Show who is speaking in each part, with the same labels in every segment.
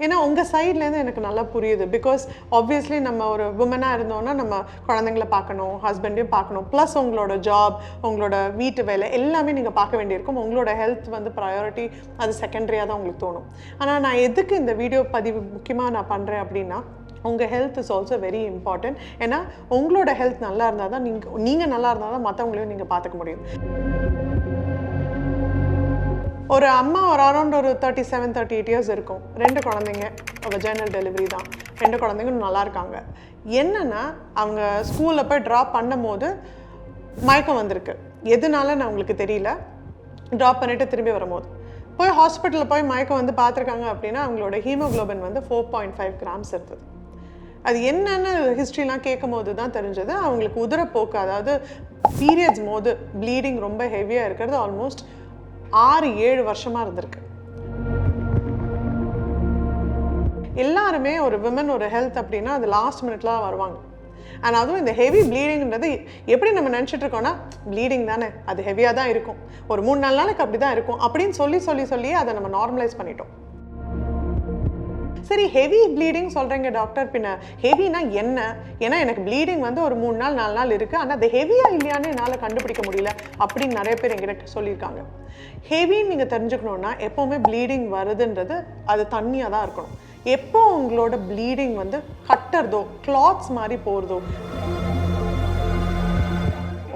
Speaker 1: ஏன்னா உங்கள் சைட்லேருந்து எனக்கு நல்லா புரியுது. பிகாஸ் ஆப்வியஸ்லி நம்ம ஒரு உமனாக இருந்தோன்னா நம்ம குழந்தைங்கள பார்க்கணும், ஹஸ்பண்டையும் பார்க்கணும், ப்ளஸ் உங்களோட ஜாப், உங்களோட வீட்டு வேலை எல்லாமே நீங்கள் பார்க்க வேண்டியிருக்கும். உங்களோட ஹெல்த் வந்து ப்ரையாரிட்டி, அது செகண்டரியாக தான் உங்களுக்கு தோணும். ஆனால் நான் எதுக்கு இந்த வீடியோ பதிவு முக்கியமாக நான் பண்ணுறேன் அப்படின்னா, உங்கள் health is also very important. ஏன்னா உங்களோட ஹெல்த் நல்லா இருந்தால் தான் நீங்கள் நல்லா இருந்தால் தான் மற்றவங்களையும் நீங்கள் பார்த்துக்க முடியும். ஒரு அம்மா ஒரு அரௌண்ட் ஒரு 37-38 இயர்ஸ் இருக்கும், 2 குழந்தைங்க, வெஜைனல் டெலிவரி தான், 2 குழந்தைங்களும் நல்லா இருக்காங்க. என்னென்னா அவங்க ஸ்கூலில் போய் ட்ராப் பண்ணும் போது மயக்கம் வந்திருக்கு. எதுனால நான் உங்களுக்கு தெரியல. ட்ராப் பண்ணிவிட்டு திரும்பி வரும்போது போய் ஹாஸ்பிட்டலில் போய் மயக்கம் வந்து பார்த்துருக்காங்க அப்படின்னா அவங்களோட ஹீமோக்ளோபின் வந்து 4.5 கிராம்ஸ் இருந்தது. அது என்னென்னு ஹிஸ்ட்ரிலாம் கேட்கும் போது தான் தெரிஞ்சது. அவங்களுக்கு உதிரப்போக்கு, அதாவது பீரியட்ஸ் போது ப்ளீடிங் ரொம்ப ஹெவியாக இருக்கிறது ஆல்மோஸ்ட் 6-7 வருஷமாக இருந்திருக்கு. எல்லாருமே ஒரு விமன் ஒரு ஹெல்த் அப்படின்னா அது லாஸ்ட் மினிட்ல வருவாங்க. அண்ட் அதுவும் இந்த ஹெவி ப்ளீடிங்கிறது எப்படி நம்ம நினச்சிட்டு இருக்கோன்னா, ப்ளீடிங் தானே, அது ஹெவியாக தான் இருக்கும், ஒரு 3-4 நாளைக்கு அப்படி தான் இருக்கும் அப்படின்னு சொல்லி அதை நம்ம நார்மலைஸ் பண்ணிட்டோம். சரி, ஹெவி ப்ளீடிங் சொல்கிறீங்க டாக்டர், பின்ன ஹெவினா என்ன? ஏன்னா எனக்கு ப்ளீடிங் வந்து ஒரு 3 நாள் 4 நாள் இருக்குது, ஆனால் அது ஹெவியாக இல்லையான்னு என்னால் கண்டுபிடிக்க முடியல அப்படின்னு நிறைய பேர் எங்கிட்ட சொல்லியிருக்காங்க. ஹெவின்னு நீங்கள் தெரிஞ்சுக்கணுன்னா எப்போவுமே ப்ளீடிங் வருதுன்றது அது தண்ணியாக தான் இருக்கணும். எப்போ உங்களோட ப்ளீடிங் வந்து கட்டுறதோ, கிளாத்ஸ் மாதிரி போகிறதோ,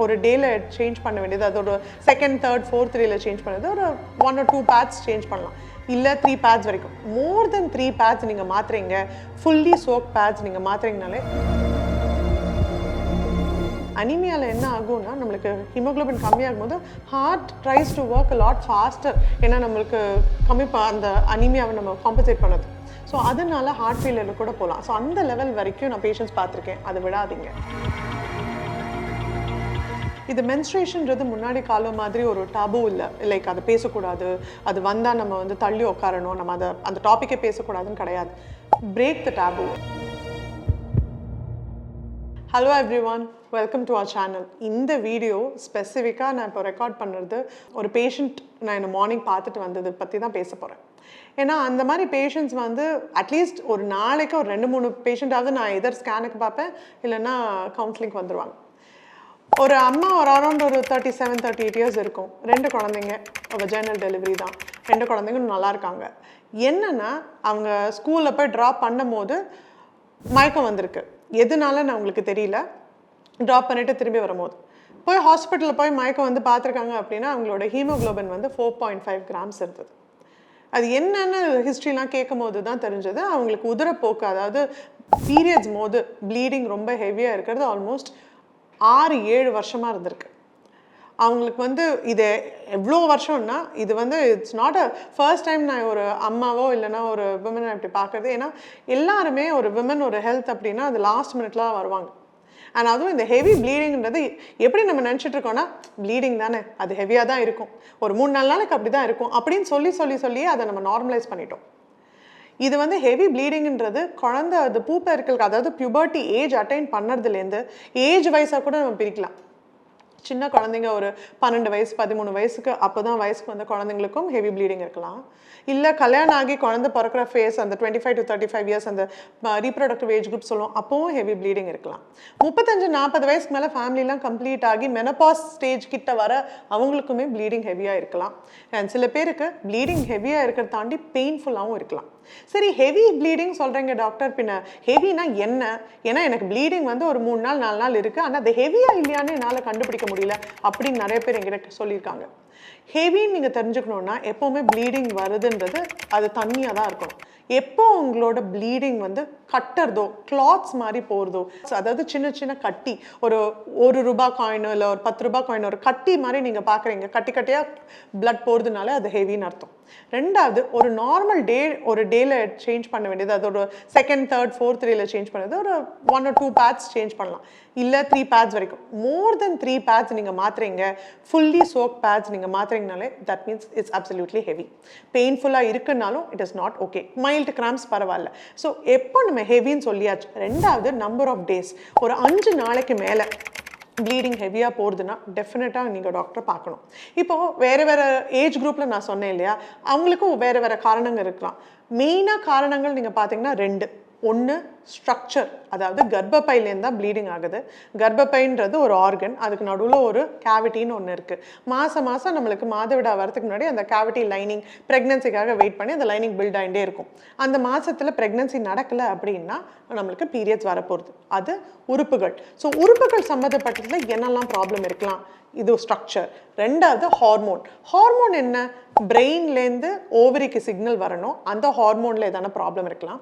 Speaker 1: ஒரு டேல சேஞ்ச் பண்ண வேண்டியது, அதோட 2nd, 3rd, 4th டேல சேஞ்ச் பண்ணது ஒரு 1 or 2 pads சேஞ்ச் பண்ணலாம், இல்லை 3 pads வரைக்கும். மோர் தென் 3 pads நீங்கள் மாற்றுறீங்க, ஃபுல்லி சோக் பேட்ஸ் நீங்கள் மாற்றுறீங்கனாலே அனிமியாவில் என்ன ஆகும்னா, நம்மளுக்கு ஹீமோக்ளோபின் கம்மியாகும் போது heart tries to work a lot faster. ஏன்னா நம்மளுக்கு அந்த அனிமியாவை நம்ம காம்பன்சேட் பண்ணது. ஸோ அதனால ஹார்ட் ஃபெயிலியரில் கூட போகலாம். ஸோ அந்த லெவல் வரைக்கும் நான் பேஷண்ட்ஸ் பார்த்துருக்கேன். அதை விடாதீங்க. இது மென்ஸ்ட்ரேஷன்றது முன்னாடி காலம் மாதிரி ஒரு டாபு இல்லை. லைக் அதை பேசக்கூடாது, அது வந்தால் நம்ம வந்து தள்ளி உட்காரணும், நம்ம அந்த டாப்பிக்கே பேசக்கூடாதுன்னு கிடையாது. Break the taboo. Hello everyone, welcome to our channel. இந்த வீடியோ ஸ்பெசிஃபிக்காக நான் இப்போ ரெக்கார்ட் பண்ணுறது ஒரு பேஷண்ட் நான் என்ன மார்னிங் பார்த்துட்டு வந்தது பற்றி தான் பேச போகிறேன். ஏன்னா அந்த மாதிரி பேஷண்ட்ஸ் வந்து அட்லீஸ்ட் ஒரு நாளைக்கு ஒரு 2-3 பேஷண்ட்டாவது நான் எதர் ஸ்கேனுக்கு பார்ப்பேன், இல்லைன்னா கவுன்சிலிங்க்கு வந்துடுவாங்க. ஒரு அம்மா ஒரு அரௌண்ட் ஒரு 37-38 இயர்ஸ் இருக்கும், 2 குழந்தைங்க, வெஜைனல் டெலிவரி தான், 2 குழந்தைங்களும் நல்லா இருக்காங்க. என்னென்னா அவங்க ஸ்கூலில் போய் ட்ராப் பண்ணும் போது மயக்கம் வந்திருக்கு. எதுனால நான் உங்களுக்கு தெரியல. ட்ராப் பண்ணிவிட்டு திரும்பி வரும்போது போய் ஹாஸ்பிட்டலில் போய் மயக்கம் வந்து பார்த்துருக்காங்க அப்படின்னா அவங்களோட ஹீமோக்ளோபின் வந்து 4.5 கிராம்ஸ் இருந்தது. அது என்னென்னு ஹிஸ்ட்ரிலாம் கேட்கும் போது தான் தெரிஞ்சது. அவங்களுக்கு உதிரப்போக்கு, அதாவது பீரியட்ஸ் போது ப்ளீடிங் ரொம்ப ஹெவியாக இருக்கிறது ஆல்மோஸ்ட் 6-7 வருஷமாக இருந்திருக்கு. அவங்களுக்கு வந்து இது எவ்வளோ வருஷம்னா, இது வந்து it's not a first time நான் ஒரு அம்மாவோ இல்லைனா ஒரு விமனை அப்படி பார்க்குறது. ஏன்னா எல்லாருமே ஒரு விமன் ஒரு ஹெல்த் அப்படின்னா அது லாஸ்ட் மினிட்ல தான் வருவாங்க. அண்ட் அதுவும் இந்த ஹெவி ப்ளீடிங்கிறது எப்படி நம்ம நினச்சிட்டு இருக்கோன்னா, ப்ளீடிங் தானே, அது ஹெவியாக தான் இருக்கும், ஒரு 3-4 நாளைக்கு அப்படி தான் இருக்கும் அப்படின்னு சொல்லி அதை நம்ம நார்மலைஸ் பண்ணிட்டோம். இது வந்து ஹெவி ப்ளீடிங்ன்றது குழந்தை அது பூப்பெருக்கலுக்கு, அதாவது பியூபர்ட்டி ஏஜ் அட்டைன் பண்ணுறதுலேருந்து ஏஜ் வைஸாக கூட நம்ம பிரிக்கலாம். சின்ன குழந்தைங்க ஒரு 12 வயசு 13 வயசுக்கு அப்போ தான் வயசுக்கு வந்த குழந்தைங்களுக்கும் ஹெவி ப்ளீடிங் இருக்கலாம். இல்லை கல்யாணம் ஆகி குழந்தை பிறக்கிற ஃபேஸ் அந்த 25 to 35 இயர்ஸ் அந்த ரீப்ரொடக்டிவ் ஏஜ் குரூப் சொல்லுவோம், அப்போவும் ஹெவி ப்ளீடிங் இருக்கலாம். 35-40 வயசுக்கு மேலே ஃபேமிலிலாம் கம்ப்ளீட் ஆகி மெனபாஸ் ஸ்டேஜ் கிட்ட வர அவங்களுக்குமே ப்ளீடிங் ஹெவியாக இருக்கலாம். அண்ட் சில பேருக்கு ப்ளீடிங் ஹெவியாக இருக்கிறத தாண்டி பெயின்ஃபுல்லாகவும் இருக்கலாம். சரி, ஹெவி ப்ளீடிங் சொல்கிறீங்க டாக்டர், பின்ன ஹெவினா என்ன? ஏன்னா எனக்கு ப்ளீடிங் வந்து ஒரு 3 நாள் 4 நாள் இருக்குது, ஆனால் அது ஹெவியாக இல்லையான்னு என்னால் கண்டுபிடிக்க முடியல அப்படின்னு நிறைய பேர் எங்கிட்ட சொல்லியிருக்காங்க. ஹெவின்னு நீங்கள் தெரிஞ்சுக்கணுன்னா எப்போவுமே ப்ளீடிங் வருதுன்றது அது தண்ணியாக தான் இருக்கணும். எப்போ உங்களோட ப்ளீடிங் வந்து கட்டுறதோ, கிளாத்ஸ் மாதிரி போகிறதோ, அதாவது சின்ன சின்ன கட்டி, ஒரு ₹1 காயினோ இல்லை ஒரு ₹10 காயினோ ஒரு கட்டி மாதிரி நீங்கள் பார்க்குறீங்க, கட்டி கட்டியாக பிளட் போகிறதுனால அது ஹெவின்னு அர்த்தம். ரெண்டாவது, ஒரு நார்மல் ஒரு டேல சேஞ்ச் பண்ண வேண்டியது, அதோட 2nd, 3rd, 4th டேல சேஞ்ச் பண்ணது ஒரு 1 or 2 pads சேஞ்ச் பண்ணலாம், இல்லை 3 pads வரைக்கும். மோர் தென் 3 pads நீங்கள் மாற்றுறீங்க, ஃபுல்லி சோக் பேட்ஸ் நீங்கள் மாற்றுறீங்கனாலே that means it's absolutely heavy. பெயின்ஃபுல்லாக இருக்குன்னாலும் it is not okay. Mild cramps பரவாயில்ல. ஸோ எப்போ நம்ம ஹெவின்னு சொல்லியாச்சு. ரெண்டாவது, நம்பர் ஆஃப் டேஸ். ஒரு 5 நாளைக்கு மேலே ப்ளீடிங் ஹெவியாக போகிறதுனா டெஃபினட்டாக நீங்கள் டாக்டரை பார்க்கணும். இப்போது வேறு வேறு ஏஜ் குரூப்பில் நான் சொன்னேன் இல்லையா, அவங்களுக்கும் வேறு வேறு காரணங்கள் இருக்கலாம். மெயினாக காரணங்கள் நீங்கள் பார்த்தீங்கன்னா 2. ஒன்று ஸ்ட்ரக்சர், அதாவது கர்ப்பப்பையிலேருந்து தான் ப்ளீடிங் ஆகுது. கர்ப்பப்பைன்றது ஒரு ஆர்கன், அதுக்கு நடுவில் ஒரு கேவிட்டின்னு ஒன்று இருக்குது. மாதம் நம்மளுக்கு மாதவிடா வரதுக்கு முன்னாடி அந்த கேவிட்டி லைனிங் ப்ரெக்னன்சிக்காக வெயிட் பண்ணி அந்த லைனிங் பில்ட் ஆகிட்டே இருக்கும். அந்த மாதத்தில் ப்ரெக்னன்சி நடக்கலை அப்படின்னா நம்மளுக்கு பீரியட்ஸ் வரப்போகுது. அது உறுப்புகள். ஸோ உறுப்புகள் சம்மந்தப்பட்டதில் என்னெல்லாம் ப்ராப்ளம் இருக்கலாம், இது ஸ்ட்ரக்சர். 2வது ஹார்மோன் என்ன, பிரெயின்லேருந்து ஓவரிக்கு சிக்னல் வரணும், அந்த ஹார்மோனில் எதான ப்ராப்ளம் இருக்கலாம்.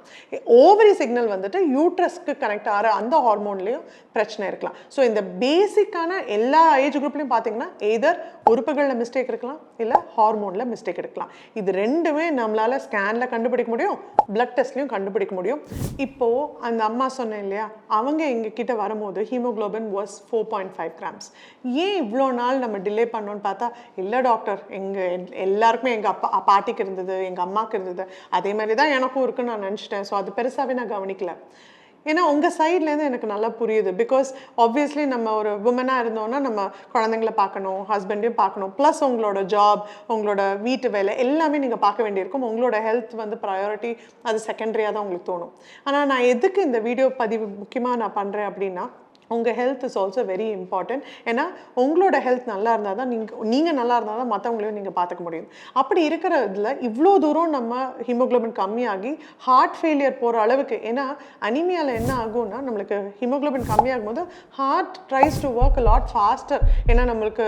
Speaker 1: ஓவரி சிக்னல் வந்துட்டு யூட்ரஸ்க்கு கனெக்ட் ஆகிற அந்த ஹார்மோன்லேயும் பிரச்சனை இருக்கலாம். ஸோ இந்த பேசிக்கான எல்லா ஏஜ் குரூப்லையும் பார்த்தீங்கன்னா எய்தர் உறுப்புகளில் மிஸ்டேக் இருக்கலாம், இல்லை ஹார்மோனில் மிஸ்டேக் இருக்கலாம். இது 2மே நம்மளால் ஸ்கேனில் கண்டுபிடிக்க முடியும், பிளட் டெஸ்ட்லையும் கண்டுபிடிக்க முடியும். இப்போது அந்த அம்மா சொன்னேன் இல்லையா, அவங்க எங்ககிட்ட வரும்போது ஹீமோக்ளோபின் வாஸ் 4.5 grams. ஏன் இவ்வளோ நாள் நம்ம டிலே பண்ணோன்னு பார்த்தா, இல்லை டாக்டர், எல்லாருக்குமே எங்கள் பாட்டிக்கு இருந்தது, எங்கள் அம்மாவுக்கு இருந்தது, அதே மாதிரி தான் எனக்கும் இருக்குன்னு நான் நினச்சிட்டேன். ஸோ அது பெருசாகவே நான் கவனிக்கல. ஏன்னா உங்கள் சைட்லேருந்து எனக்கு நல்லா புரியுது. பிகாஸ் ஆப்வியஸ்லி நம்ம ஒரு உமனாக இருந்தோன்னா நம்ம குழந்தைங்கள பார்க்கணும், ஹஸ்பண்டையும் பார்க்கணும், ப்ளஸ் உங்களோட ஜாப், உங்களோட வீட்டு வேலை எல்லாமே நீங்கள் பார்க்க வேண்டியிருக்கும். உங்களோட ஹெல்த் வந்து ப்ரையாரிட்டி, அது செகண்டரியாக தான் உங்களுக்கு தோணும். ஆனால் நான் எதுக்கு இந்த வீடியோ பதிவு முக்கியமாக நான் பண்ணுறேன் அப்படின்னா, உங்கள் health is also very important. ஏன்னா உங்களோட ஹெல்த் நல்லா இருந்தால் தான் நீங்கள் நல்லா இருந்தால் தான் மற்றவங்களையும் நீங்கள் பார்த்துக்க முடியும். அப்படி இருக்கிறதுல இவ்வளோ தூரம் நம்ம ஹீமோக்ளோபின் கம்மியாகி ஹார்ட் ஃபெயிலியர் போகிற அளவுக்கு, ஏன்னா அனிமியாவில் என்ன ஆகும்னா, நம்மளுக்கு ஹீமோக்ளோபின் கம்மியாகும் போது heart tries to work a lot faster. ஏன்னா நம்மளுக்கு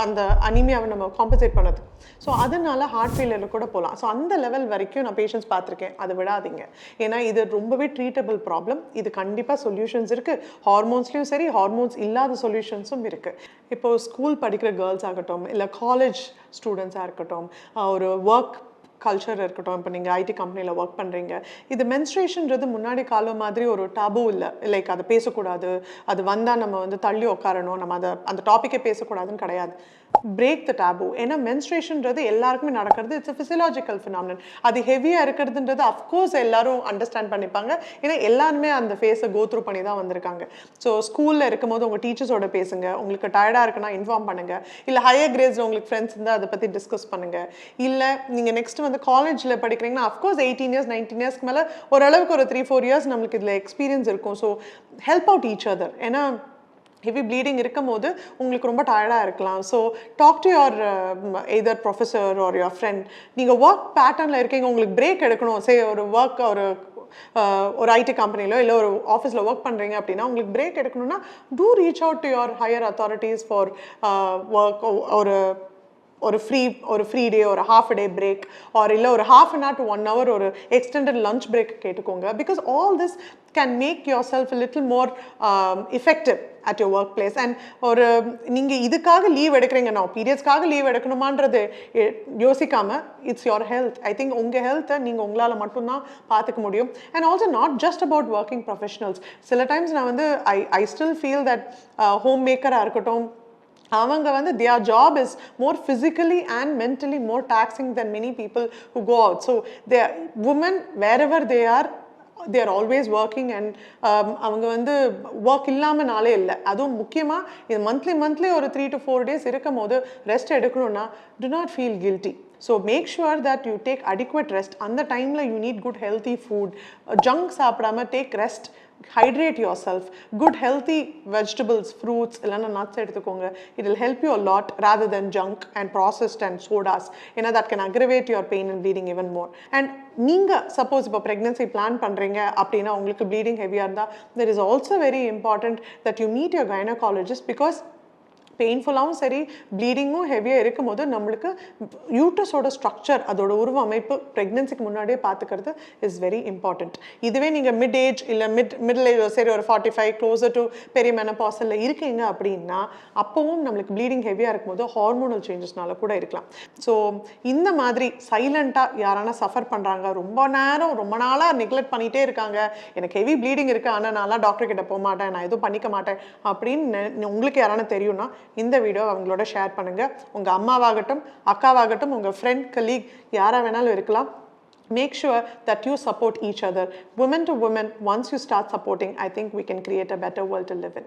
Speaker 1: அந்த அனிமியாவை நம்ம காம்பன்சேட் பண்ணது. ஸோ அதனால ஹார்ட் ஃபெயிலியரில் கூட போகலாம். ஸோ அந்த லெவல் வரைக்கும் நான் பேஷண்ட்ஸ் பார்த்துருக்கேன். அதை விடாதீங்க. ஏன்னா இது ரொம்பவே ட்ரீட்டபிள் ப்ராப்ளம். இது கண்டிப்பாக சொல்யூஷன்ஸ் இருக்குது. ஹார்மோன்ஸ்லையும் சரி, ஹார்மோன்ஸ் இல்லாத சொல்யூஷன்ஸும் இருக்குது. இப்போது ஸ்கூல் படிக்கிற கேர்ள்ஸ் ஆகட்டும், இல்லை காலேஜ் ஸ்டூடெண்ட்ஸாக இருக்கட்டும், ஒரு ஒர்க் கல்ச்சர் இருக்கட்டும், இப்போ நீங்கள் ஐடி கம்பெனியில் ஒர்க் பண்ணுறீங்க, இது மென்ஸ்ட்ரேஷன்றது முன்னாடி காலம் மாதிரி ஒரு டாபு இல்லை. லைக் அதை பேசக்கூடாது, அது வந்தால் நம்ம வந்து தள்ளி உட்காரணும், நம்ம அந்த டாப்பிக்கே பேசக்கூடாதுன்னு கிடையாது. Break the taboo. ஏன்னா மென்ஸ்ட்ரேஷன்றது எல்லாருக்குமே நடக்கிறது. It's a physiological phenomenon. அது ஹெவியாக இருக்கிறதுன்றது அஃப்கோர்ஸ் எல்லாரும் அண்டர்ஸ்டாண்ட் பண்ணிப்பாங்க. ஏன்னா எல்லாருமே அந்த ஃபேஸை கோ த்ரூ பண்ணி தான் வந்திருக்காங்க. ஸோ ஸ்கூலில் இருக்கும்போது உங்கள் டீச்சர்ஸோட பேசுங்க. உங்களுக்கு டயர்டாக இருக்குன்னா இன்ஃபார்ம் பண்ணுங்கள். இல்லை ஹையர் கிரேட்ஸில் உங்களுக்கு ஃப்ரெண்ட்ஸ் இருந்தால் அதை பற்றி டிஸ்கஸ் பண்ணுங்கள். இல்லை நீங்கள் நெக்ஸ்ட் வந்து காலேஜில் படிக்கிறீங்கன்னா அஃப்கோர்ஸ் 18 years 19 yearsக்கு மேலே ஓரளவுக்கு ஒரு 3-4 years நம்மளுக்கு இதில் எக்ஸ்பீரியன்ஸ் இருக்கும். So help out each other. ஏன்னா ஹெவி ப்ளீடிங் இருக்கும் போது உங்களுக்கு ரொம்ப டயர்டாக இருக்கலாம். So talk to your either professor or your friend. நீங்கள் ஒர்க் பேட்டர்னில் இருக்கீங்க, உங்களுக்கு பிரேக் எடுக்கணும், சே ஒரு ஒர்க் ஒரு ஐடி கம்பெனிலோ இல்லை ஒரு ஆஃபீஸில் ஒர்க் பண்ணுறீங்க அப்படின்னா உங்களுக்கு பிரேக் எடுக்கணும்னா to reach out to your higher authorities for work. ஒரு ஃப்ரீ டே, ஒரு ஹாஃப் டே பிரேக், ஆர் இல்லை ஒரு half an hour to 1 hour ஒரு எக்ஸ்டெண்டட் லஞ்ச் பிரேக் கேட்டுக்கோங்க. Because all this can make yourself little more effective at your workplace. And ஒரு நீங்கள் இதுக்காக leave எடுக்கிறீங்க, நான் பீரியட்ஸ்க்காக லீவ் எடுக்கணுமான்றது யோசிக்காமல், it's your health. I think உங்கள் ஹெல்த்தை நீங்கள் உங்களால் மட்டும்தான் பார்த்துக்க முடியும். And also not just about working professionals. சில டைம்ஸ் நான் வந்து I still feel that home மேக்கராக இருக்கட்டும், அவங்க வந்து their job is more physically and mentally more taxing than many people who go out. So they are women wherever they are always working. And அவங்க வந்து work இல்லாமல் நாளே இல்லை. அதுவும் முக்கியமாக இது மந்த்லி ஒரு 3 to 4 days இருக்கும் போது ரெஸ்ட் எடுக்கணும்னா do not feel guilty. So make sure that you take adequate rest. அந்த டைமில் you need good healthy food. Junk சாப்பிடாம take rest. Hydrate yourself. Good healthy vegetables, fruits, இல்லைன்னா nuts எடுத்துக்கோங்க. It will help you a lot rather than junk and processed and sodas. ஏன்னா that can aggravate your pain and bleeding even more. And நீங்கள் suppose இப்போ pregnancy plan பண்ணுறீங்க அப்படின்னா உங்களுக்கு bleeding ஹெவியாக இருந்தால் there is also very important that you meet your gynecologist. Because பெயின்ஃபுல்லாகவும் சரி, ப்ளீடிங்கும் ஹெவியாக இருக்கும் போது நம்மளுக்கு யூட்ரஸோட ஸ்ட்ரக்சர், அதோட உருவ அமைப்பு ப்ரெக்னென்சிக்கு முன்னாடியே பார்த்துக்கிறது இஸ் வெரி இம்பார்ட்டண்ட். இதுவே நீங்கள் மிட் ஏஜ் இல்லை மிடில் ஏஜ், சரி ஒரு 45 க்ளோசர் டு பெரிய மெனபாஸில் இருக்கீங்க அப்படின்னா அப்போவும் நம்மளுக்கு ப்ளீடிங் ஹெவியாக இருக்கும்போது ஹார்மோனல் சேஞ்சஸ்னால கூட இருக்கலாம். ஸோ இந்த மாதிரி சைலண்ட்டாக யாரானா சஃபர் பண்ணுறாங்க, ரொம்ப நாளாக நெக்லெக்ட் பண்ணிகிட்டே இருக்காங்க, எனக்கு ஹெவி ப்ளீடிங் இருக்குது ஆனால் நான்லாம் டாக்டர் கிட்ட போக மாட்டேன், நான் எதுவும் பண்ணிக்க மாட்டேன் அப்படின்னு உங்களுக்கு யாரான தெரியும்னா இந்த வீடியோ அவங்களோட ஷேர் பண்ணுங்கள். உங்கள் அம்மாவாகட்டும், அக்காவாகட்டும், உங்கள் ஃப்ரெண்ட், கலீக், யாராக வேணாலும் இருக்கலாம். Make sure that you support each other. Women to women, once you start supporting, I think we can create a better world to live in.